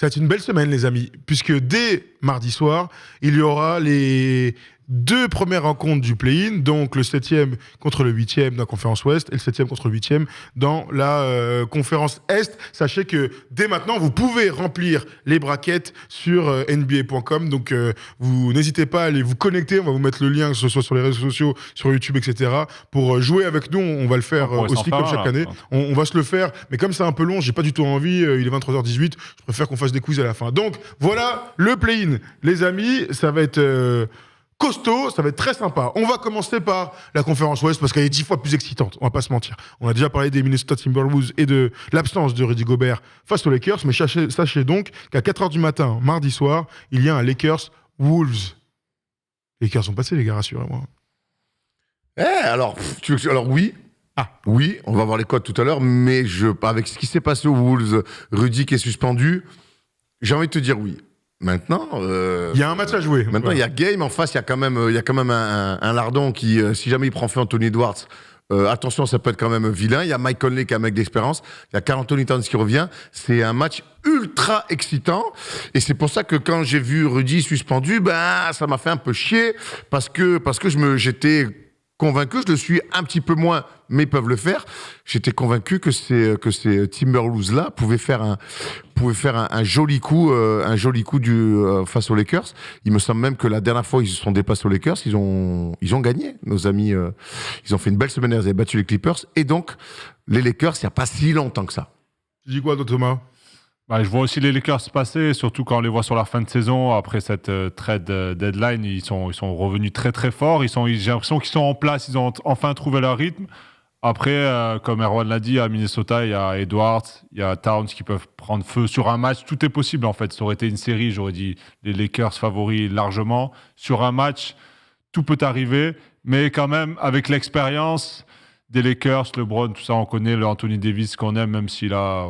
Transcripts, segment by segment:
Ça va être une belle semaine, les amis, puisque dès mardi soir, il y aura les 2 premières rencontres du play-in, donc le 7e contre le 8e dans la conférence Ouest et le 7e contre le 8e dans la conférence Est. Sachez que dès maintenant, vous pouvez remplir les brackets sur NBA.com, donc vous n'hésitez pas à aller vous connecter, on va vous mettre le lien, que ce soit sur les réseaux sociaux, sur YouTube, etc. pour jouer avec nous, on va le faire aussi comme chaque année. On va se le faire, mais comme c'est un peu long, j'ai pas du tout envie, il est 23h18, je préfère qu'on fasse des quiz à la fin. Donc voilà, le play-in, les amis, ça va être... costaud, ça va être très sympa. On va commencer par la conférence Ouest parce qu'elle est 10 fois plus excitante, on va pas se mentir. On a déjà parlé des Minnesota Timberwolves et de l'absence de Rudy Gobert face aux Lakers, mais sachez donc qu'à 4h du matin, mardi soir, il y a un Lakers-Wolves. Les Lakers sont passés, les gars, rassurez-moi. Alors oui. Oui, on va voir les codes tout à l'heure, mais avec ce qui s'est passé aux Wolves, Rudy qui est suspendu, j'ai envie de te dire oui. Maintenant, il y a un match à jouer. Maintenant, il y a game. En face, il y a quand même un lardon qui, si jamais il prend feu Anthony Edwards, attention, ça peut être quand même vilain. Il y a Mike Conley qui est un mec d'expérience. Il y a Karl Anthony Towns qui revient. C'est un match ultra excitant. Et c'est pour ça que quand j'ai vu Rudy suspendu, ça m'a fait un peu chier parce que j'étais convaincu, je le suis un petit peu moins, mais ils peuvent le faire. J'étais convaincu que ces Timberwolves-là pouvaient faire un joli coup, face aux Lakers. Il me semble même que la dernière fois ils se sont dépassés aux Lakers, ils ont gagné. Nos amis, ils ont fait une belle semaine, ils avaient battu les Clippers. Et donc, les Lakers, il n'y a pas si longtemps que ça. Tu dis quoi, toi, Thomas ? Je vois aussi les Lakers passer, surtout quand on les voit sur la fin de saison. Après cette trade deadline, ils sont revenus très très forts. J'ai l'impression qu'ils sont en place, ils ont enfin trouvé leur rythme. Après, comme Erwan l'a dit, à Minnesota, il y a Edwards, il y a Towns qui peuvent prendre feu sur un match. Tout est possible en fait. Ça aurait été une série, j'aurais dit les Lakers favoris largement. Sur un match, tout peut arriver. Mais quand même, avec l'expérience des Lakers, LeBron, tout ça, on connaît le Anthony Davis qu'on aime, même s'il a...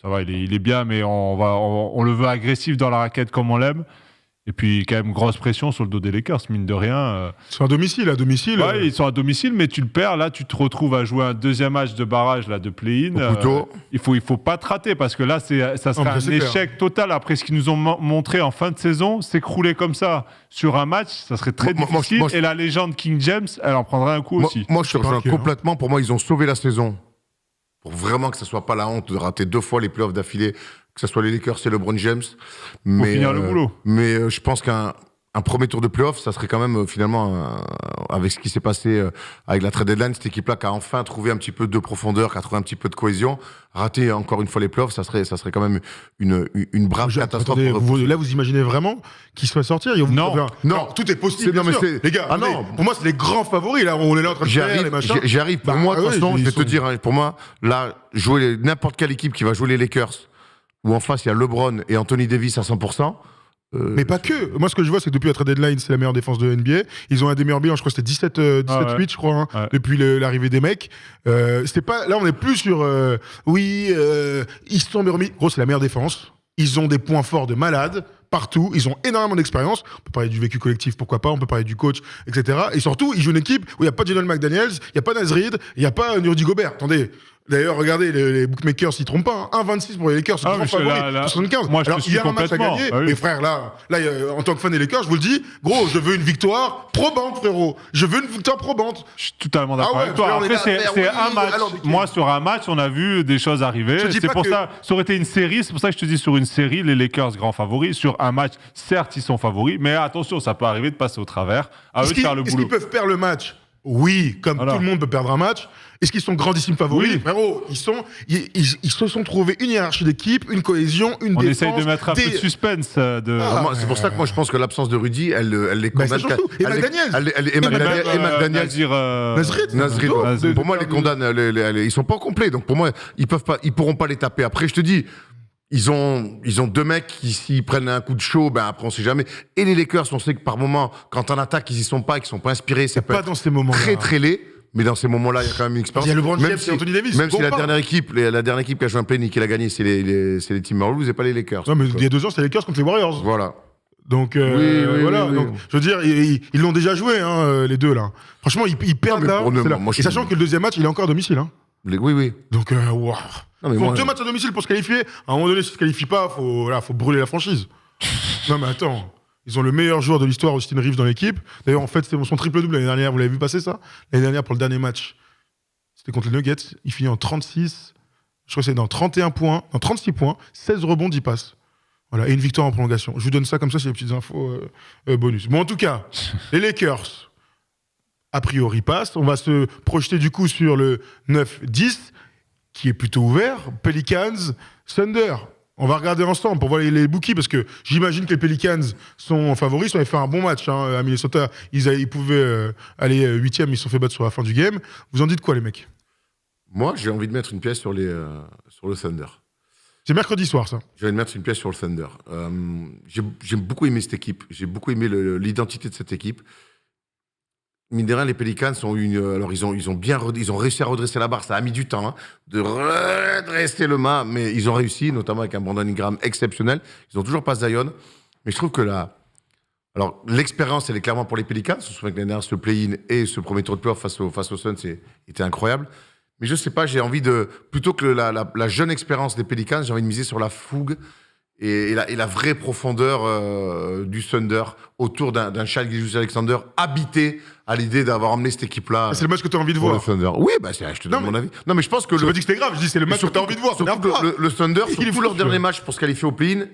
ça va, il est bien, mais on le veut agressif dans la raquette comme on l'aime. Et puis, quand même, grosse pression sur le dos des Lakers, mine de rien. Ils sont à domicile. Ouais, ils sont à domicile, mais tu le perds. Là, tu te retrouves à jouer un deuxième match de barrage là, de play-in. Il faut pas te rater, parce que là, ça sera un échec total. Après ce qu'ils nous ont montré en fin de saison, s'écrouler comme ça sur un match, ça serait très difficile. Et la légende King James, elle en prendrait un coup aussi. Moi, je rejoins complètement. Pour moi, ils ont sauvé la saison. Pour vraiment que ce soit pas la honte de rater 2 fois les playoffs d'affilée, que ce soit les Lakers et LeBron James. Pour finir le boulot. Mais je pense qu'un premier tour de playoffs, ça serait quand même finalement, avec ce qui s'est passé avec la trade deadline, cette équipe-là qui a enfin trouvé un petit peu de profondeur, qui a trouvé un petit peu de cohésion, rater encore une fois les playoffs, ça serait quand même une brave catastrophe. Attendez, là, vous imaginez vraiment qu'ils soient sortis ? Non, tout est possible. Les gars, pour moi, c'est les grands favoris. Là, on est là en train de faire les machins. J'y arrive. Pour moi, de toute façon, je vais te dire, pour moi, là, jouer n'importe quelle équipe qui va jouer les Lakers, où en face, il y a LeBron et Anthony Davis à 100%. Mais pas que. Moi, ce que je vois, c'est que depuis la trade deadline, c'est la meilleure défense de NBA. Ils ont un des meilleurs bilans, je crois que c'était 17-8, je crois, depuis l'arrivée des mecs. C'était pas... Là, on est plus sur... ils se sont remis. Gros, c'est la meilleure défense. Ils ont des points forts de malades partout. Ils ont énormément d'expérience. On peut parler du vécu collectif, pourquoi pas. On peut parler du coach, etc. Et surtout, ils jouent une équipe où il n'y a pas Jalen McDaniels, il n'y a pas Naz Reid, il n'y a pas Rudy Gobert. Attendez. D'ailleurs, regardez, les bookmakers s'y trompent pas. 1,26 pour les Lakers, c'est grand favori. 75. Moi, alors, il y a un match à gagner. Mais frère, là, en tant que fan des Lakers, je vous le dis, gros, je veux une victoire probante, frérot. Je veux une victoire probante. Je suis totalement d'accord avec toi. Après, c'est un match. Moi, sur un match, on a vu des choses arriver. C'est pour ça, ça aurait été une série. C'est pour ça que je te dis, sur une série, les Lakers, grands favoris. Sur un match, certes, ils sont favoris. Mais attention, ça peut arriver de passer au travers. À eux de faire le boulot. Est-ce qu'ils peuvent perdre le match ? Oui, comme tout le monde peut perdre un match. Est-ce qu'ils sont grandissimes favoris ? Oui. Frérot, ils se sont trouvés une hiérarchie d'équipe, une cohésion, une défense. On essaye de mettre un peu de suspense. C'est pour ça que moi je pense que l'absence de Rudy, elle les condamne. Et McDaniels. Nazrid. Pour moi, les condamne. Ils sont pas complets. Donc pour moi, ils pourront pas les taper. Après, je te dis. Ils ont 2 mecs qui, s'ils prennent un coup de chaud, après on sait jamais. Et les Lakers, on sait que par moment, quand en attaque, ils y sont pas, qu'ils sont pas inspirés, c'est pas dans ces moments très très laid. Mais dans ces moments-là, il y a quand même une expérience. Il y a LeBron James et Anthony Davis. Même si la dernière équipe qui a joué un play-in et qui l'a gagné, c'est les Timberwolves et pas les Lakers. Non, mais il y a 2 ans, c'est les Lakers contre les Warriors. Voilà. Donc, voilà. Oui. Donc, je veux dire, ils l'ont déjà joué, les deux, là. Franchement, ils perdent là. Et sachant que le deuxième match, il est encore à domicile, hein. Oui. Donc, wow. Non, mais Ils font moi, 2 matchs à domicile pour se qualifier. À un moment donné, si tu ne te qualifies pas, faut brûler la franchise. Non, mais attends. Ils ont le meilleur joueur de l'histoire, Austin Reeves, dans l'équipe. D'ailleurs, en fait, c'était son triple-double l'année dernière. Vous l'avez vu passer, ça? L'année dernière, pour le dernier match. C'était contre les Nuggets. Il finit en 36. Je crois que c'est dans 31 points. Dans 36 points. 16 rebonds, 10 passes. Voilà. Et une victoire en prolongation. Je vous donne ça comme ça, c'est les petites infos bonus. Bon, en tout cas, les Lakers, a priori, passent. On va se projeter, du coup, sur le 9-10, qui est plutôt ouvert. Pelicans, Thunder. On va regarder ensemble pour voir les bookies, parce que j'imagine que les Pelicans sont favoris. Ils avaient fait un bon match à Minnesota. Ils pouvaient aller 8e, ils se sont fait battre sur la fin du game. Vous en dites quoi, les mecs? moi, j'ai envie de mettre une pièce sur le Thunder. C'est mercredi soir, ça. J'ai envie de mettre une pièce sur le Thunder. J'ai beaucoup aimé cette équipe. J'ai beaucoup aimé l'identité de cette équipe. Mine de rien, les Pelicans ont alors ils ont réussi à redresser la barre. Ça a mis du temps de redresser le mât, mais ils ont réussi, notamment avec un Brandon Ingram exceptionnel. Ils ont toujours pas Zion, mais je trouve que alors l'expérience, elle est clairement pour les Pelicans. Je me souviens que l'année dernière, ce play-in et ce premier tour de playoff face aux Suns, était incroyable. Mais je sais pas, j'ai envie plutôt que la jeune expérience des Pelicans, j'ai envie de miser sur la fougue et la vraie profondeur du Thunder autour d'un Shai Gilgeous-Alexander habité à l'idée d'avoir emmené cette équipe-là. C'est le match que tu as envie de pour voir. le Thunder. Oui, je te donne mon avis. Non, mais je pense que Je pas dit que c'était grave, je dis c'est le match que tu as envie de voir. Surtout que le Thunder, Il est sur tous fou, leurs ce derniers joueur. matchs pour se qualifier au play-in,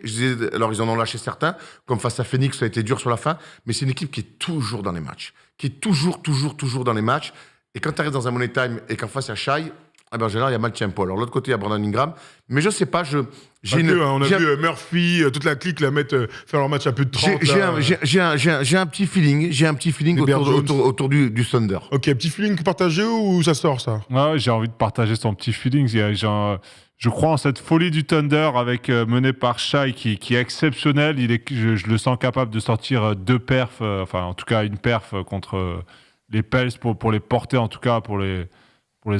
alors ils en ont lâché certains, comme face à Phoenix, ça a été dur sur la fin, mais c'est une équipe qui est toujours dans les matchs. Qui est toujours dans les matchs. Et quand tu arrives dans un money time et qu'en face il y a Shai, en général, il y a mal tempo. Alors, l'autre côté, il y a Brandon Ingram. Mais je sais pas, On a vu Murphy, toute la clique la mettre faire leur match à plus de 30. J'ai un petit feeling. J'ai un petit feeling autour du Thunder. Ok, petit feeling partagé ou ça sort, ça? Ouais, j'ai envie de partager son petit feeling. Je crois en cette folie du Thunder menée par Shai qui est exceptionnel. Je le sens capable de sortir 2 perfs, enfin en tout cas une perf contre les Pels pour les porter, en tout cas pour les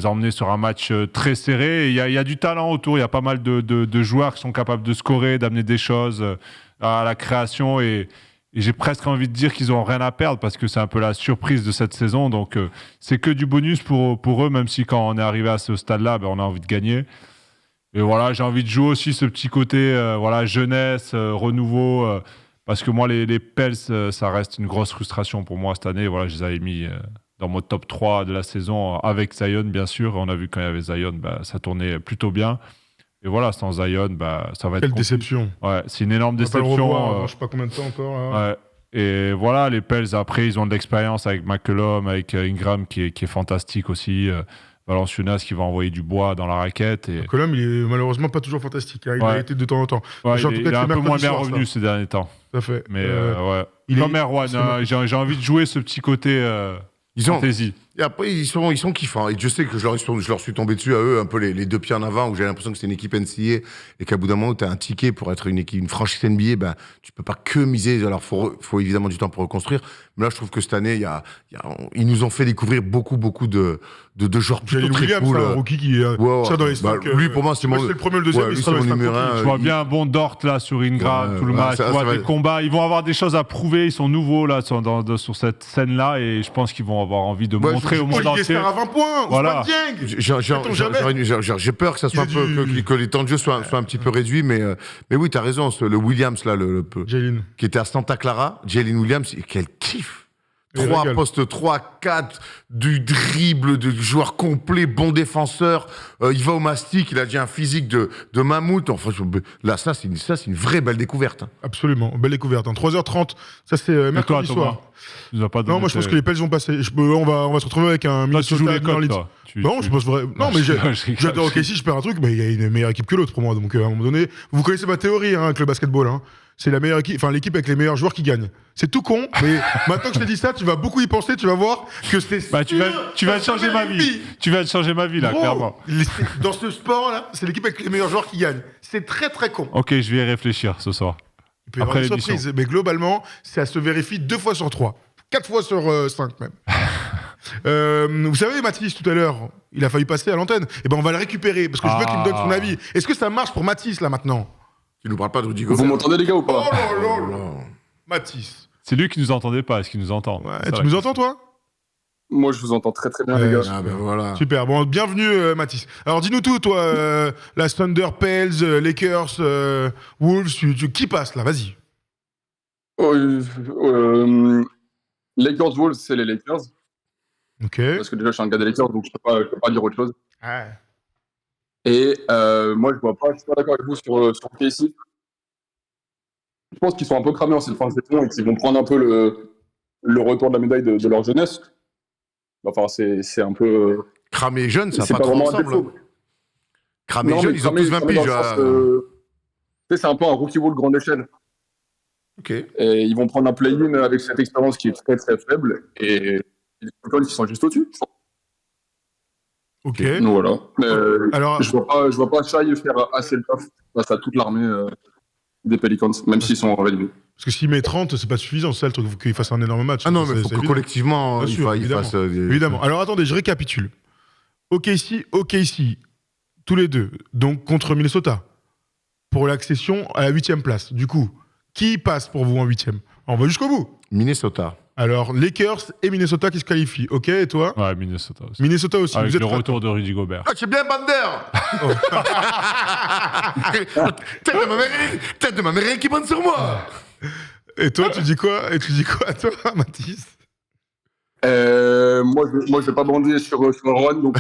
emmener sur un match très serré. Il y a du talent autour, il y a pas mal de joueurs qui sont capables de scorer, d'amener des choses à la création et j'ai presque envie de dire qu'ils n'ont rien à perdre parce que c'est un peu la surprise de cette saison. Donc c'est que du bonus pour eux, même si quand on est arrivé à ce stade-là, on a envie de gagner. Et voilà, j'ai envie de jouer aussi ce petit côté jeunesse, renouveau, parce que moi, les Pels, ça reste une grosse frustration pour moi cette année. Voilà, je les avais mis dans mon top 3 de la saison, avec Zion, bien sûr. On a vu quand il y avait Zion, ça tournait plutôt bien. Et voilà, sans Zion, ça va être... Quelle déception. Ouais, c'est une énorme On va pas le déception. revoir, je sais pas combien de temps encore. Là. Ouais. Et voilà, les Pels, après, ils ont de l'expérience avec McCollum, avec Ingram, qui est fantastique aussi. Valanciunas qui va envoyer du bois dans la raquette. Et... Colomb, il est malheureusement pas toujours fantastique. Il a été de temps en temps. Ouais, il est un peu moins bien revenu ces derniers temps. Tout à fait. Mais comme Erwan, j'ai envie de jouer ce petit côté fantasy. Et après, ils sont kiffants. Et je sais que je leur suis tombé dessus à eux, un peu les 2 pieds en avant, où j'ai l'impression que c'est une équipe NCAA et qu'à bout d'un moment où tu as un ticket pour être une franchise NBA, tu peux pas que miser. Alors, faut évidemment du temps pour reconstruire. Mais là, je trouve que cette année, ils nous ont fait découvrir beaucoup de joueurs plutôt très Williams, cool. un rookie qui est dans les 5. Lui, pour moi, c'est le premier, le deuxième. lui, c'est mon numéro 1. Je vois bien un bon Dort là sur Ingram, tout le match. Des combats. Ils vont avoir des choses à prouver. Ils sont nouveaux là sur cette scène-là et je pense qu'ils vont avoir envie de montrer au monde entier. À 20 points, voilà. J'ai peur que ça soit un peu que les temps de jeu soient un petit peu réduits, mais oui, t'as raison. Le Williams là, qui était à Santa Clara, Jalen Williams, quel kiff. 3 postes 3, 4, du dribble, du joueur complet, bon défenseur. Il va au mastic, il a déjà un physique de mammouth. Enfin, là, ça, c'est une vraie belle découverte. Absolument, belle découverte. 3h30, ça c'est mercredi soir. Non, moi je pense que les Pels vont passer. On va se retrouver avec un Minnesota. Tu joues les codes, toi. Non, je pense vraiment. Non, mais j'adore OKC, je perds un truc, mais il y a une meilleure équipe que l'autre pour moi. Donc à un moment donné, vous connaissez ma théorie avec le basketball. C'est la meilleure équipe, l'équipe avec les meilleurs joueurs qui gagne. C'est tout con, mais maintenant que je t'ai dit ça, tu vas beaucoup y penser, tu vas voir que c'est. Tu vas changer ma vie. Tu vas changer ma vie là, clairement. Dans ce sport là, c'est l'équipe avec les meilleurs joueurs qui gagne. C'est très très con. Ok, je vais y réfléchir ce soir. Il peut y avoir des surprises, mais globalement, ça se vérifie 2 fois sur 3. 4 fois sur 5 même. Vous savez, Mathis, tout à l'heure, il a failli passer à l'antenne. Et on va le récupérer parce que je veux qu'il me donne son avis. Est-ce que ça marche pour Mathis là maintenant? Tu nous parles pas de Rudy Gobert. Vous m'entendez, les gars, ou pas? Oh là là. Mathis. C'est lui qui nous entendait pas. Est-ce qu'il nous entend? Ouais, tu nous entends, toi? Moi, je vous entends très très bien, les gars. Ah ben voilà. Super. Bon, bienvenue, Mathis. Alors, dis-nous tout, toi. La Thunder, Pels, Lakers, Wolves, qui passe là? Vas-y. Lakers Wolves, c'est les Lakers. Ok. Parce que déjà, je suis un gars des Lakers, donc je peux pas dire autre chose. Ah. Et moi, je suis pas d'accord avec vous sur KC. Je pense qu'ils sont un peu cramés en cette fin de saison et qu'ils vont prendre un peu le retour de la médaille de leur jeunesse. Enfin, c'est un peu. Cramé et jeune, ça c'est va pas trop vraiment un ensemble. défaut. Cramé et Non, jeune, mais ils ont cramé- tous 20 cramé piges. dans le sens, tu sais, c'est un peu un rookie wall grande échelle. Ok. Et ils vont prendre un play-in avec cette expérience qui est très très faible. Et les Falcons, ils sont juste au-dessus. Ok. Donc voilà. Mais Alors, je vois pas Shai faire assez le taf face à toute l'armée des Pelicans, même s'ils sont en réduit. parce que s'il met 30, c'est pas suffisant, c'est ça le truc. Il faut qu'il fasse un énorme match. Ah non, mais il C'est faut que évident. collectivement, Bien sûr, il évidemment. fasse. Évidemment. Alors, attendez, je récapitule. OKC, tous les deux, donc contre Minnesota, pour l'accession à la 8e place. Du coup, qui passe pour vous en 8e? On va jusqu'au bout. Minnesota. Alors, Lakers et Minnesota qui se qualifient. Ok, et toi? Ouais, Minnesota aussi. Minnesota aussi. Avec vous êtes le ratés. retour de Rudy Gobert. Ah, c'est bien Bander. Tête de ma mère qui bande sur moi. Et toi, tu dis quoi? Et tu dis quoi, toi, Mathis? Moi, je vais pas bander sur Rowan, donc.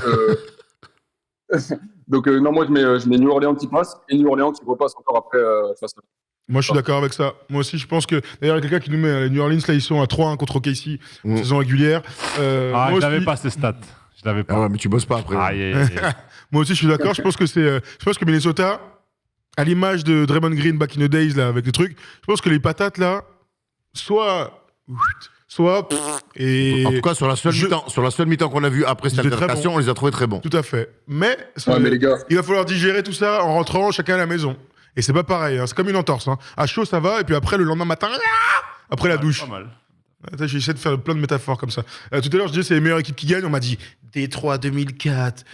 Donc, non, moi, je mets New Orleans qui passe et New Orleans qui repasse encore après face à. Moi, je suis d'accord avec ça. Moi aussi, je pense que. D'ailleurs, il y a quelqu'un qui nous met les New Orleans, là, ils sont à 3-1 contre OKC, saison régulière. Ah, moi je n'avais aussi- pas ces stats. Je l'avais Ah pas. ouais, mais tu bosses pas après. Aïe, aïe, aïe. Moi aussi, je suis d'accord. Je pense que je pense que Minnesota, à l'image de Draymond Green back in the days, là, avec les trucs, je pense que les patates, là, soit. Et. En tout cas, sur la seule mi-temps qu'on a vue après cette Ils étaient très altercation, on les a trouvés très bons. Tout à fait. Mais, Ouais, mais les gars, il va falloir digérer tout ça en rentrant chacun à la maison. Et c'est pas pareil, hein. C'est comme une entorse. Hein. À chaud, ça va, et puis après, le lendemain matin, après la douche. Pas mal. Attends, j'essaie de faire plein de métaphores comme ça. Tout à l'heure, je disais c'est les meilleures équipes qui gagnent. On m'a dit Détroit 2004,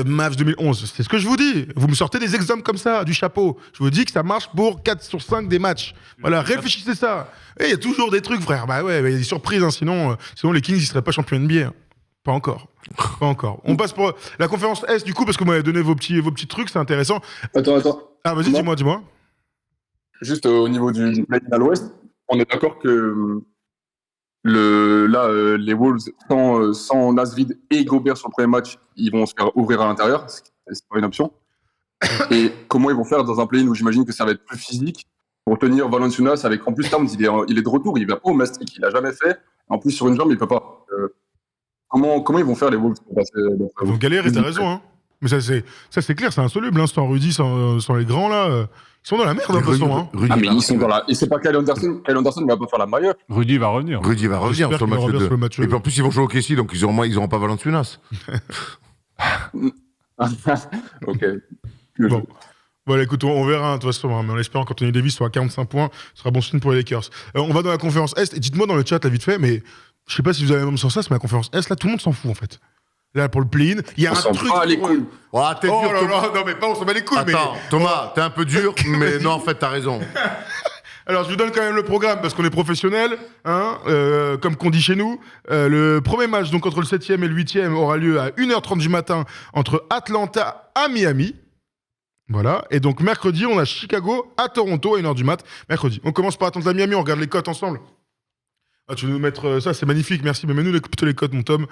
Mavs 2011. C'est ce que je vous dis. Vous me sortez des exemples comme ça, du chapeau. Je vous dis que ça marche pour 4 sur 5 des matchs. Voilà, réfléchissez ça. Et il y a toujours des trucs, frère. Bah ouais, il y a des surprises. Hein, sinon les Kings, ils seraient pas champions NBA. Hein. Pas encore. Pas encore. On passe pour la conférence S, du coup, parce que vous m'avez donné vos petits trucs, c'est intéressant. attends. Ah, vas-y, Comment dis-moi. Juste au niveau du play-in à l'ouest, on est d'accord que les Wolves, sans Nasrid et Gobert sur le premier match, ils vont se faire ouvrir à l'intérieur. C'est pas une option. Et comment ils vont faire dans un play-in où j'imagine que ça va être plus physique pour tenir Valanciunas avec, en plus, Towns, il est de retour, il va pas au Maastricht, il l'a jamais fait. En plus, sur une jambe, il peut pas. Comment ils vont faire les Wolves pour passer Ils vont galérer, t'as raison. Hein. Mais ça, c'est clair, c'est insoluble. Hein, sans Rudy, sans les grands, là. Ils sont dans la merde, de toute façon. Hein. Rudy, Ah, mais ils sont dans la. Et c'est pas Kyle Anderson. Kyle Anderson, il va pas faire la maillot. Rudy va revenir. Rudy va revenir J'espère sur qu'il va revenir sur le le match match 2. Et puis en plus, ils vont jouer au KC, donc ils auront pas Valanciunas. Ok. Bon. Voilà, écoute, on verra hein, de toute façon, hein, mais en espérant qu'Anthony Davis soit à 45 points, ce sera bon signe pour les Lakers. On va dans la conférence Est, et dites-moi dans le chat, là, vite fait, mais je sais pas si vous avez le même sens ça, mais la conférence Est, là, tout le monde s'en fout, en fait. Là, pour le play-in, il y a On un s'en truc... bat les couilles. Oh, t'es Oh dur, là Thomas. là, non, mais pas on s'en bat les couilles, Attends, mais... Thomas, t'es un peu dur, mais non, en fait, t'as raison. Alors, je vous donne quand même le programme, parce qu'on est professionnels, hein, comme qu'on dit chez nous. Le premier match, donc, entre le 7e et le 8e, aura lieu à 1h30 du matin, entre Atlanta à Miami. Voilà. Et donc, mercredi, on a Chicago à Toronto à 1h du mat. Mercredi. On commence par Atlanta à Miami, on regarde les cotes ensemble. Ah, tu veux nous mettre ça, c'est magnifique, merci. Mais mets-nous plutôt les cotes, mon Tom,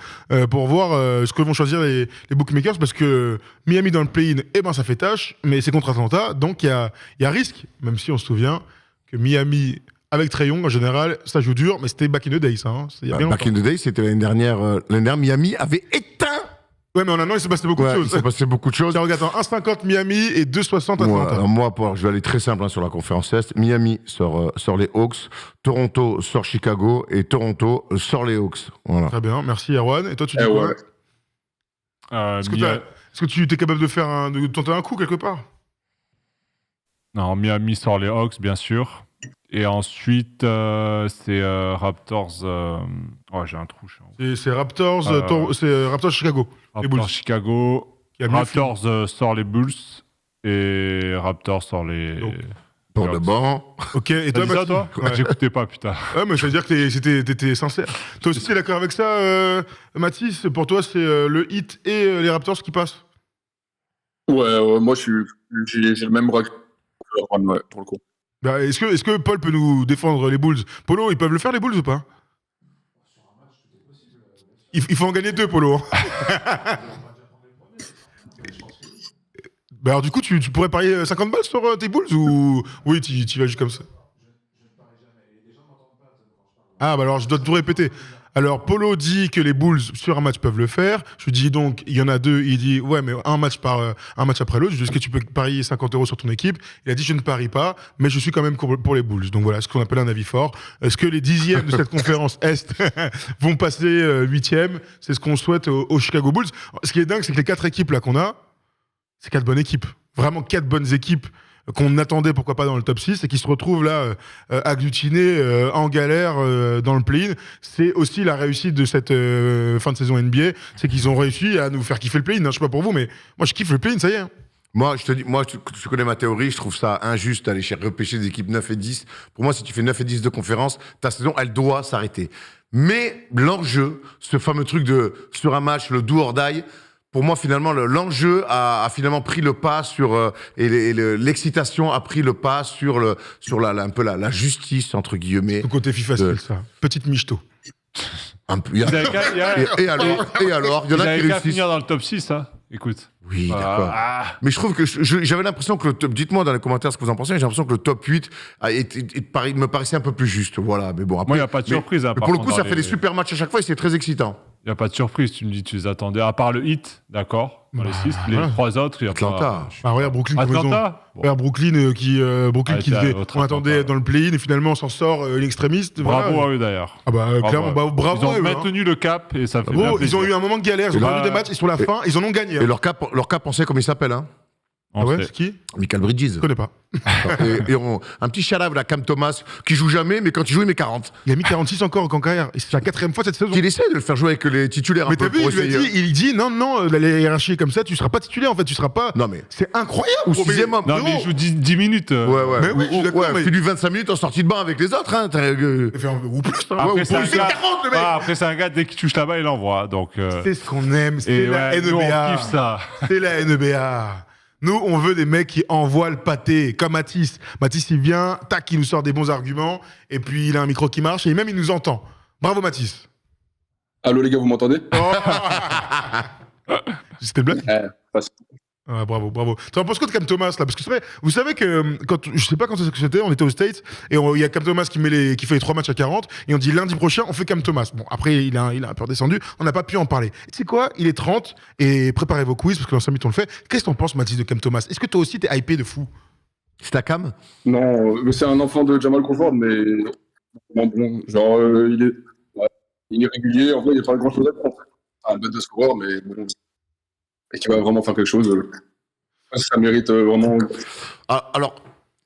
pour voir ce que vont choisir les bookmakers, parce que Miami dans le play-in, eh ben, ça fait tâche, mais c'est contre Atlanta, donc il y a risque, même si on se souvient que Miami, avec Trae Young, en général, ça joue dur, mais c'était back in the days, hein. Il y a bien Back longtemps. in the day, c'était l'année dernière. L'année dernière, Miami avait éteint. Ouais, mais en un an, il s'est passé beaucoup de Ouais, il choses. s'est passé beaucoup de choses. Tiens, regarde, 1,50 Miami et 2,60 Ouais, Atlanta. alors moi, je vais aller très simple hein, sur la conférence Est. Miami sort les Hawks, Toronto sort Chicago et Toronto sort les Hawks. Voilà. Très bien, merci Erwan. Et toi, tu dis quoi Ouais. Est-ce que tu es capable de tenter un coup quelque part? Non, Miami sort les Hawks, bien sûr. Et ensuite, c'est Raptors. Oh, j'ai un trou. C'est Raptors, c'est Raptors Chicago. Les Bulls. Raptors Chicago. Qui a mieux Raptors sort les Bulls. Et Raptors sort les. Donc. Pour le banc. Ok, et T'as toi, dit ça, Mathieu toi Ouais. J'écoutais pas, putain. Ouais, mais ça veut dire que t'étais sincère. Toi aussi, t'es d'accord avec ça, Mathis? Pour toi, c'est le Heat et les Raptors qui passent? Ouais, moi, j'ai le même bras que Juan, ouais, pour le coup. Bah, est-ce que Paul peut nous défendre les Bulls? Polo, ils peuvent le faire, les Bulls, ou pas? Il faut en gagner 2, Polo. Bah alors du coup, tu pourrais parier 50 balles sur tes Bulls ou... Oui, tu vas juste comme ça. Ah bah alors je dois tout répéter. Alors Polo dit que les Bulls sur un match peuvent le faire. Je dis donc, il y en a 2, il dit ouais mais un match après l'autre. Je dis est-ce que tu peux parier 50 € sur ton équipe? Il a dit je ne parie pas, mais je suis quand même pour les Bulls. Donc voilà, ce qu'on appelle un avis fort. Est-ce que les 10e de cette conférence Est vont passer 8e? C'est ce qu'on souhaite aux Chicago Bulls. Ce qui est dingue, c'est que les 4 équipes là qu'on a, c'est 4 bonnes équipes. Vraiment 4 bonnes équipes qu'on attendait, pourquoi pas, dans le top 6 et qui se retrouvent là agglutinées en galère dans le play-in. C'est aussi la réussite de cette fin de saison NBA, c'est qu'ils ont réussi à nous faire kiffer le play-in. Hein. Je sais pas pour vous, mais moi je kiffe le play-in, ça y est. Moi, je te dis, tu connais ma théorie, je trouve ça injuste d'aller repêcher des équipes 9 et 10. Pour moi, si tu fais 9 et 10 de conférence, ta saison, elle doit s'arrêter. Mais l'enjeu, ce fameux truc sur un match, le do or die, pour moi, finalement, l'enjeu a finalement pris le pas sur et l'excitation a pris le pas sur un peu la justice entre guillemets. Le côté FIFA style, ça. Petite michto. Un peu. Ils avaient qu'à- Et alors, il y en Ils a qui avaient qu'à réussissent. finir dans le top 6, hein. Écoute. Oui, d'accord. Ah. Mais je trouve que j'avais l'impression que le top, dites-moi dans les commentaires ce que vous en pensez, j'ai l'impression que le top 8 me paraissait un peu plus juste. Voilà, mais bon, après. Moi, il n'y a pas de mais- surprise. Hein, mais par pour le contre, coup, ça dans fait les- des super matchs à chaque fois et c'est très excitant. Il n'y a pas de surprise, tu me dis, tu les attendais. À part le hit, d'accord, dans les 6, les voilà. 3 autres, il y a Atlanta. pas. Ah, regarde Brooklyn comme ils ont. Atlanta Bon. Regarde Brooklyn Ah, qui c'est à devait, l'autre on attendait Atlanta. dans le play-in et finalement on s'en sort l'extrémiste. Bravo voilà. à eux d'ailleurs. Ah bah clairement, bravo Ils ont à eux, hein. maintenu le cap et ça fait bien Gros, ils plaisir. ont eu un moment de galère, ils ont Et là- perdu des matchs et sur la fin, ils en ont gagné. hein. Et leur cap, on sait comment il s'appelle, hein? On Ah ouais, sait. c'est qui? Michael Bridges. Je connais pas. Un petit shout-out à Cam Thomas, qui joue jamais, mais quand il joue, il met 40. Il a mis 46 encore en carrière. Et c'est la 4e fois cette saison. Il essaie de le faire jouer avec les titulaires un Mais peu t'as vu, pour il lui a essayer. dit, il dit non, la hiérarchie est comme ça, tu seras pas titulaire en fait, tu seras pas. Non, mais. C'est incroyable. Ou gros, mais- 6e homme. Non, mais il joue 10 minutes. Ouais, ouais. Mais oui, je suis d'accord, mais- fais-lui 25 minutes en sortie de banc avec les autres, hein. Ou plus. hein. Après, Ouais, c'est ou un plus. gars- 40 le mec. Ah, après, c'est un gars, dès qu'il touche là-bas, il envoie. Donc, C'est ce qu'on aime, c'est et la ouais, nous, on NBA. kiffe ça. C'est la NBA. Nous, on veut des mecs qui envoient le pâté, comme Mathis. Mathis, il vient, tac, il nous sort des bons arguments, et puis il a un micro qui marche, et même il nous entend. Bravo, Mathis. Allô les gars, vous m'entendez? C'était une blague? Parce- Ah, bravo. Tu en penses quoi de Cam Thomas là? Parce que c'est vrai, vous savez que je sais pas quand c'était, on était aux States et il y a Cam Thomas qui fait les 3 matchs à 40 et on dit lundi prochain on fait Cam Thomas. Bon après il a un peu redescendu, on n'a pas pu en parler. Et tu sais quoi? Il est 30 et préparez vos quiz parce que dans 5 minutes on le fait. Qu'est-ce que t'en penses Mathis de Cam Thomas? Est-ce que toi aussi t'es hypé de fou? C'est ta Cam? Non, c'est un enfant de Jamal Crawford, mais bon, genre il est régulier, en vrai il n'y a pas grand chose à faire. C'est un bête de scoreur, mais bon, et qui va vraiment faire quelque chose. Ça mérite vraiment. Ah, alors,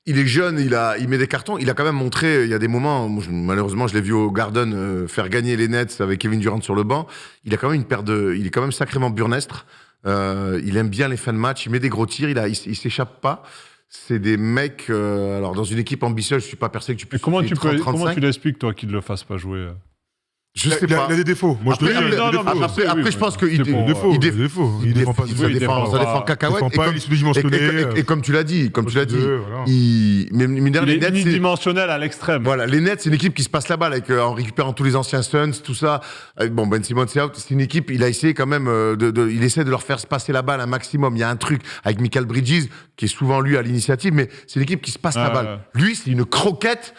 il est jeune, il met des cartons. Il a quand même montré, il y a des moments, malheureusement, je l'ai vu au Garden faire gagner les Nets avec Kevin Durant sur le banc. Il a quand même il est quand même sacrément burnestre. Il aime bien les fins de match. Il met des gros tirs. Il s'échappe pas. C'est des mecs. Alors, dans une équipe ambitieuse, je suis pas persuadé que tu Mais puisses. comment faire tu l'expliques, toi, qu'il ne le fasse pas jouer Je sais Il a pas. des défauts. Moi je te Après, dis, il a des non, défauts. mais Après, je pense qu'il c'est pour- Des défauts, il des défauts. Il défend pas. ça défend pas. cacahuète. Il défend pas, il est sous-dimensionné. Et comme tu l'as dit, Voilà. mais mine de rien, Il les est Nets, c'est- unidimensionnel à l'extrême. Voilà, les Nets, c'est une équipe qui se passe la balle en récupérant tous les anciens Suns, tout ça. Bon, Ben Simmons, c'est out. C'est une équipe, il a essayé quand même il essaie de leur faire se passer la balle un maximum. Il y a un truc avec Michael Bridges, qui est souvent lui à l'initiative, mais c'est une équipe qui se passe la balle. Lui, c'est une croquette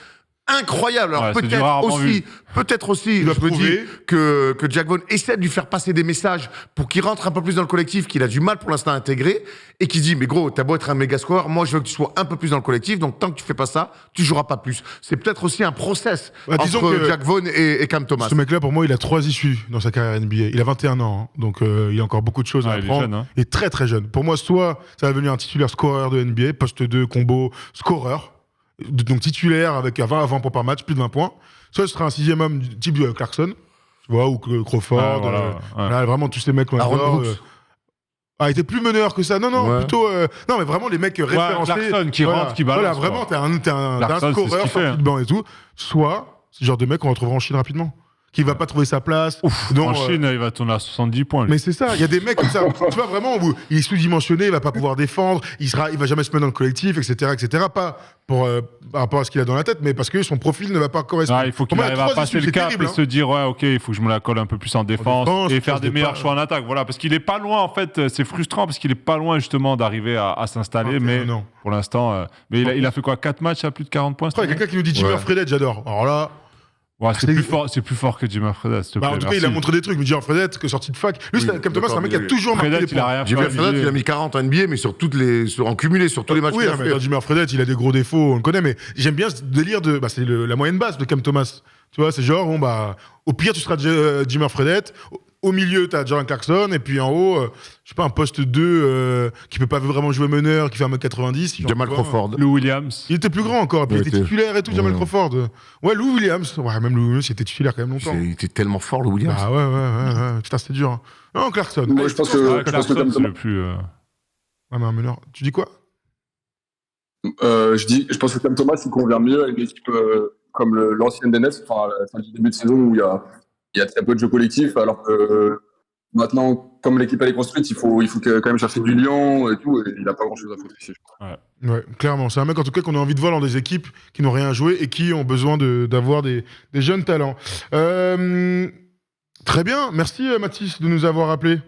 incroyable. Alors Ouais, c'est du rarement vu. peut-être aussi, doit je me prouver. dis que Jack Vaughn essaie de lui faire passer des messages pour qu'il rentre un peu plus dans le collectif, qu'il a du mal pour l'instant à intégrer, et qui dit, mais gros, t'as beau être un méga scoreur, moi je veux que tu sois un peu plus dans le collectif, donc tant que tu fais pas ça, tu joueras pas plus. C'est peut-être aussi un process Bah, disons entre que- Jack Vaughn et Cam Thomas. Ce mec-là, pour moi, il a 3 issues dans sa carrière NBA. Il a 21 ans, hein, donc il a encore beaucoup de choses à Ah, il est apprendre. jeune, hein. Il est très très jeune. Pour moi, soit ça va devenir un titulaire scoreur de NBA, poste 2, combo, scoreur, donc titulaire avec 20 points par match, plus de 20 points. Soit ce sera un 6e homme du type Clarkson, tu vois, ou Crawford. Ah, voilà, ouais. Voilà, vraiment tous ces mecs qu'on Aaron adore. Brooks. Ah, il était plus meneur que ça. Non, Ouais. plutôt. Non, mais vraiment, les mecs référencés. Clarkson qui rentre, qui balance, Voilà, quoi. vraiment, t'es un Clarkson, c'est ce scoreur qu'il fait, sorti de banc et tout. Soit, ce genre de mec qu'on retrouvera en Chine rapidement. Qui va pas trouver sa place. En Chine, il va tourner à 70 points. lui. Mais c'est ça, il y a des mecs comme ça, tu vois, vraiment, où il est sous-dimensionné, il va pas pouvoir défendre, il va jamais se mettre dans le collectif, etc. Pas par rapport à ce qu'il a dans la tête, mais parce que son profil ne va pas correspondre. Ah, il faut qu'il Pour moi, il y arrive a à trois passer issues, le c'est cap terrible, et se dire ouais, ok, il faut que je me la colle un peu plus en défense et faire des meilleurs choix en attaque. Voilà, parce qu'il est pas loin en fait. C'est frustrant parce qu'il est pas loin justement d'arriver à s'installer, mais non. pour l'instant, mais il a fait quoi, 4 matchs à plus de 40 points. Après, il y a quelqu'un qui nous dit Jimmer Ouais. Fredette, j'adore. Alors là, Ouais, c'est plus fort que Jimmer Fredette, s'il te plaît. en tout cas, il a montré des trucs, mais Jimmer Fredette, que sorti de fac. Lui, Oui, comme Thomas, c'est un mec qui a d'accord, toujours marqué des Fredette, il a points. rien fait. Jimmy en Fredette, NBA. il a mis 40 en NBA, mais en cumulé sur tous les matchs Oui, qu'il a mais fait. dans Jimmer Fredette, il a des gros défauts, on le connaît, mais j'aime bien ce délire de. C'est la moyenne basse de Cam Thomas. Tu vois, c'est genre, au pire, tu seras Jimmer Fredette. Au milieu, t'as Jordan Clarkson, et puis en haut, je sais pas, un poste 2 qui peut pas vraiment jouer meneur, qui fait 1m90. Jamal Crawford. Lou Williams. Il était plus grand encore, et puis il Ouais, était titulaire et tout, Jamal Crawford. Ouais, Lou Williams. Ouais, même Lou Williams, il était titulaire quand même longtemps. Il était tellement fort, le Williams. Ah ouais. Putain, c'était dur. Hein. Non, Clarkson. Moi, je pense que Ouais, Cam Clarkson, c'est Thomas- le plus. Ah, mais un meneur. Tu dis quoi? je pense que Cam Thomas, il convient mieux à une équipe comme l'ancienne DNS, enfin, à la fin du début de saison où il y a très peu de jeu collectif, alors que maintenant, comme l'équipe elle est construite, il faut quand même chercher du lion et tout, et il n'a pas grand chose à foutre ici. Ouais, clairement. C'est un mec, en tout cas, qu'on a envie de voir dans des équipes qui n'ont rien joué et qui ont besoin d'avoir des jeunes talents. Très bien. Merci, Mathis, de nous avoir appelés.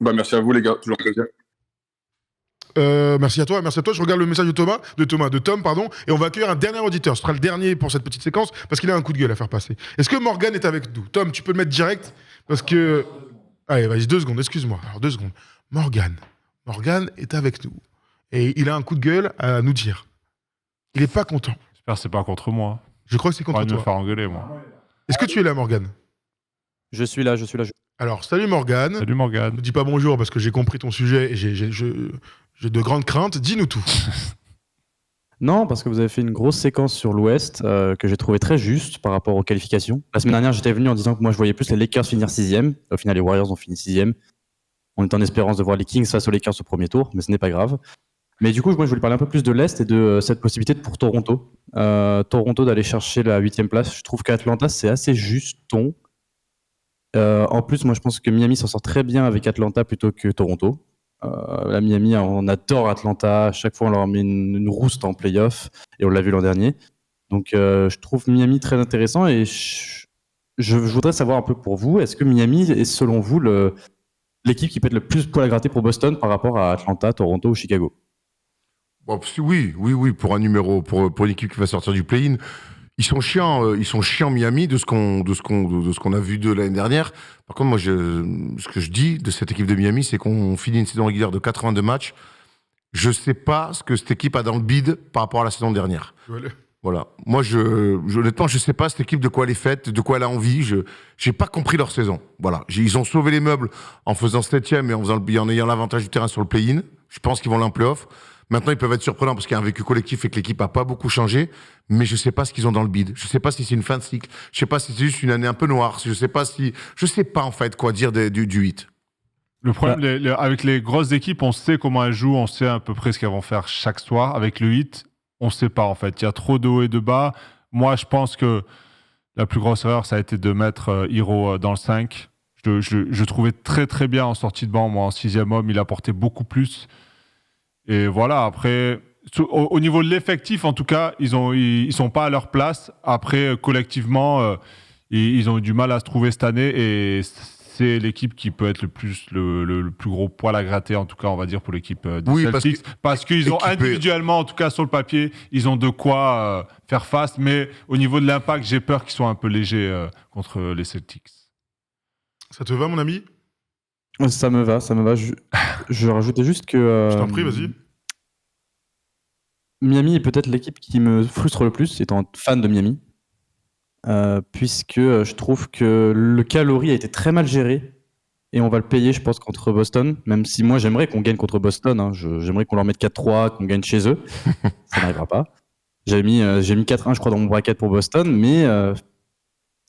Bah, merci à vous, les gars, toujours un plaisir. Merci à toi. Je regarde le message de Tom, pardon, et on va accueillir un dernier auditeur. Ce sera le dernier pour cette petite séquence parce qu'il a un coup de gueule à faire passer. Est-ce que Morgan est avec nous? Tom, tu peux le mettre direct parce que. Allez, vas-y, 2 secondes, excuse-moi. Alors, 2 secondes. Morgan est avec nous et il a un coup de gueule à nous dire. Il est pas content. J'espère que c'est pas contre moi. Je crois que c'est Pas contre de me toi. faire engueuler, moi. Est-ce que tu es là, Morgan? Je suis là. Alors, salut Morgan. Salut Morgane. Ne dis pas bonjour parce que j'ai compris ton sujet et j'ai de grandes craintes. Dis-nous tout. Non, parce que vous avez fait une grosse séquence sur l'Ouest que j'ai trouvé très juste par rapport aux qualifications. La semaine dernière, j'étais venu en disant que moi, je voyais plus les Lakers finir 6e. Au final, les Warriors ont fini 6e. On est en espérance de voir les Kings face aux Lakers au premier tour, mais ce n'est pas grave. Mais du coup, moi, je voulais parler un peu plus de l'Est et de cette possibilité pour Toronto. Toronto d'aller chercher la 8e place. Je trouve qu'Atlanta, c'est assez juston. En plus, moi, je pense que Miami s'en sort très bien avec Atlanta plutôt que Toronto. La Miami, on adore Atlanta. À chaque fois, on leur met une rouste en playoff. Et on l'a vu l'an dernier. Donc, je trouve Miami très intéressant. Et je voudrais savoir un peu pour vous, est-ce que Miami est, selon vous, l'équipe qui peut être le plus poil à gratter pour Boston par rapport à Atlanta, Toronto ou Chicago? Bon, oui, pour un numéro, pour une équipe qui va sortir du play-in. Ils sont chiants Miami de ce qu'on a vu de l'année dernière. Par contre, moi, ce que je dis de cette équipe de Miami, c'est qu'on finit une saison régulière de 82 matchs. Je sais pas ce que cette équipe a dans le bide par rapport à la saison dernière. Voilà. Moi, honnêtement, je sais pas cette équipe de quoi elle est faite, de quoi elle a envie. J'ai pas compris leur saison. Voilà. Ils ont sauvé les meubles en faisant 7e et en ayant l'avantage du terrain sur le play-in. Je pense qu'ils vont aller en play-off. Maintenant, ils peuvent être surprenants parce qu'il y a un vécu collectif et que l'équipe a pas beaucoup changé. Mais je sais pas ce qu'ils ont dans le bide. Je sais pas si c'est une fin de cycle. Je sais pas si c'est juste une année un peu noire. Je sais pas en fait quoi dire du 8. Le problème, avec les grosses équipes, on sait comment elles jouent, on sait à peu près ce qu'elles vont faire chaque soir. Avec le 8, on ne sait pas en fait. Il y a trop de hauts et de bas. Moi, je pense que la plus grosse erreur, ça a été de mettre Hero dans le 5. Je trouvais très très bien en sortie de banc. Moi, en 6e homme, il apportait beaucoup plus. Et voilà, après, au niveau de l'effectif, en tout cas, ils sont pas à leur place. Après, collectivement, ils ont eu du mal à se trouver cette année et c'est l'équipe qui peut être le plus gros poil à gratter, en tout cas, on va dire, pour l'équipe des Celtics. Parce qu'ils ont individuellement, en tout cas, sur le papier, ils ont de quoi faire face. Mais au niveau de l'impact, j'ai peur qu'ils soient un peu légers contre les Celtics. Ça te va, mon ami? Ça me va. Je rajoutais juste que... Je t'en prie, vas-y. Miami est peut-être l'équipe qui me frustre le plus, étant fan de Miami. Puisque je trouve que le calorie a été très mal géré. Et on va le payer, je pense, contre Boston. Même si moi, j'aimerais qu'on gagne contre Boston. Hein. J'aimerais qu'on leur mette 4-3, qu'on gagne chez eux. Ça n'arrivera pas. J'ai mis 4-1, je crois, dans mon bracket pour Boston. Mais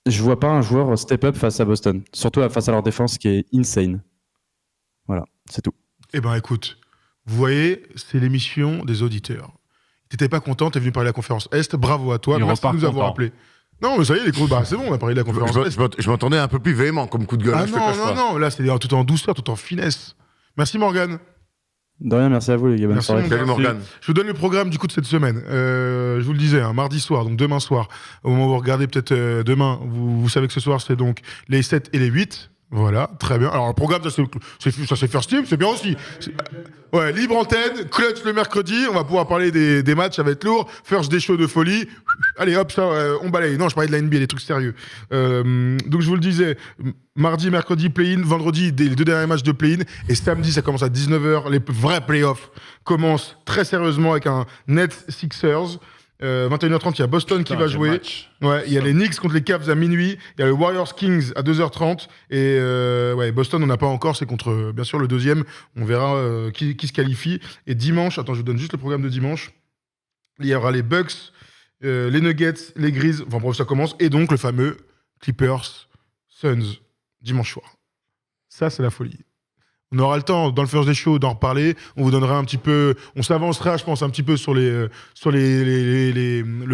je vois pas un joueur step up face à Boston. Surtout face à leur défense qui est insane. Voilà. C'est tout. Eh ben écoute, vous voyez, c'est l'émission des auditeurs. T'étais pas content, t'es venu parler de la conférence Est, bravo à toi, Il merci de repart nous avoir content. appelés. Non, mais ça y est, les gros, c'est bon, on a parlé de la conférence Est. Je m'entendais un peu plus véhément comme coup de gueule. Ah je te cache pas. non, là c'est tout en douceur, tout en finesse. Merci Morgane. De rien, merci à vous les gars, bonne Merci, soirée. mon Salut Morgane. Je vous donne le programme du coup de cette semaine. Je vous le disais, mardi soir, donc demain soir, au moment où vous regardez peut-être demain, vous savez que ce soir c'est donc les 7 et les 8. Voilà, très bien. Alors le programme, ça c'est First Team, c'est bien aussi. Ouais, libre antenne, clutch le mercredi, on va pouvoir parler des matchs, ça va être lourd. First des shows de folie. Allez hop, ça, on balaye. Non, je parlais de la NBA, des trucs sérieux. Donc je vous le disais, mardi, mercredi, play-in, vendredi, les 2 derniers matchs de play-in, et samedi, ça commence à 19h, les vrais playoffs commencent très sérieusement avec un Nets Sixers. 21h30, il y a Boston qui va jouer. Ouais, il y a les Knicks contre les Cavs à minuit. Il y a le Warriors Kings à 2h30. Et ouais, Boston, on n'a pas encore. C'est contre, bien sûr, le deuxième. On verra qui se qualifie. Et dimanche, attends, je vous donne juste le programme de dimanche. Il y aura les Bucks, les Nuggets, les Grizzlies. Enfin bref, ça commence. Et donc le fameux Clippers Suns dimanche soir. Ça, c'est la folie. On aura le temps, dans le First Day Show, d'en reparler. On vous donnera un petit peu... On s'avancera, je pense, un petit peu sur le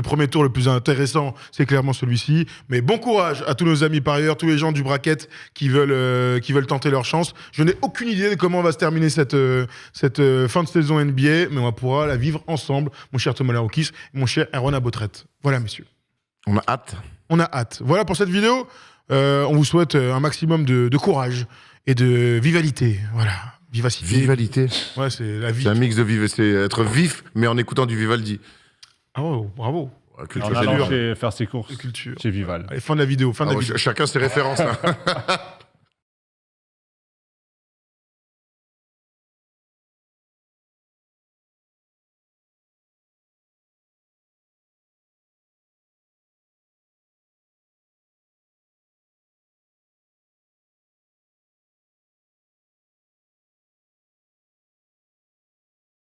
premier tour le plus intéressant. C'est clairement celui-ci. Mais bon courage à tous nos amis par ailleurs, tous les gens du bracket qui veulent tenter leur chance. Je n'ai aucune idée de comment va se terminer cette fin de saison NBA, mais on pourra la vivre ensemble, mon cher Thomas Laroukis et mon cher Erwan Abotrette. Voilà, messieurs. On a hâte. On a hâte. Voilà pour cette vidéo. On vous souhaite un maximum de courage et de vivalité. Voilà. Vivacité. Vivalité. Ouais, c'est la vie. C'est un mix de vivre, c'est être vif, mais en écoutant du Vivaldi. Ah oh, bravo. Ouais, En culture allant générale. faire ses courses Culture. chez Vival. Allez, fin de la vidéo. Fin de la vidéo. Chacun ses références. Là.